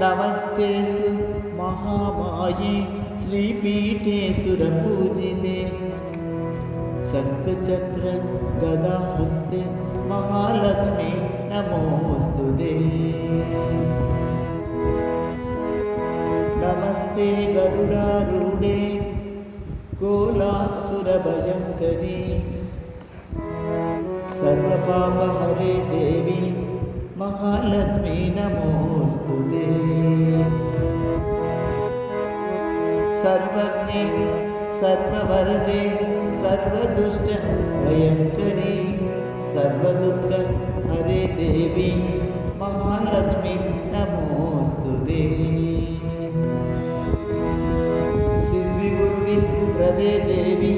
नमस्तेऽस्तु महामाये श्रीपीठे सुरपूजिते शङ्खचक्र गदाहस्ते महालक्ष्मी नमोऽस्तुते। नमस्ते गरुडारूढे गोलासुरभयङ्करी सर्वपापहरे देवी महालक्ष्मी नमोऽस्तुते। सर्वज्ञे सर्ववरदे सर्वदुष्टभयङ्करी सर्वदुःखहरे देवी महालक्ष्मी नमोऽस्तुते। सिद्धिबुद्धिप्रदे देवी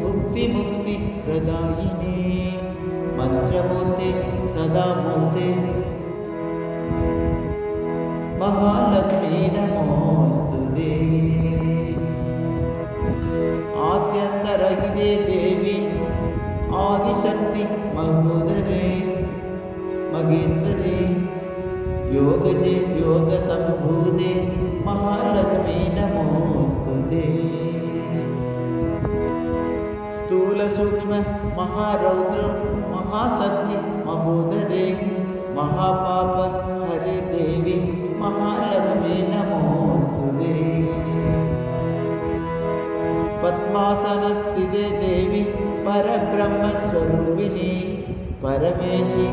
मुक्तिमुक्तिप्रदायिनी मंत्रमूर्ते सदामूर्ते महालक्ष्मी नमोऽस्तुते। आद्यन्तरहिते देवी आदिशक्ति महोदरे महेश्वरी योगजे योगसम्भूते महालक्ष्मी नमोऽस्तुते। स्थूल सूक्ष्म महारौद्र महाशक्ति महोदरे महापाप हरे देवी महालक्ष्मी नमोऽस्तुते। पद्मासनस्थिते देवी परब्रह्मस्वरूपिणी परमेशी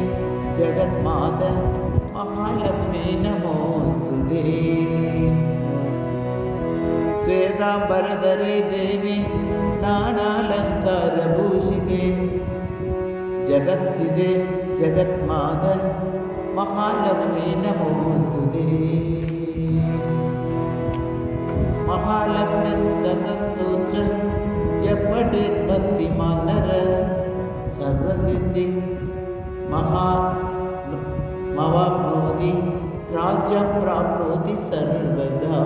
जगन्माता महालक्ष्मी नमोऽस्तुते। श्वेतांबरधरे देवी नानालङ्कारभूषिते जगत्सिते जगन्माता महालक्ष्मी नमोऽस्तुते। महालक्ष्म्यष्टकं स्तोत्र यः पठेत् भक्तिमान् नरः सर्वसिद्धि महामवाप्नोति राज्यं प्राप्नोति सर्वदा।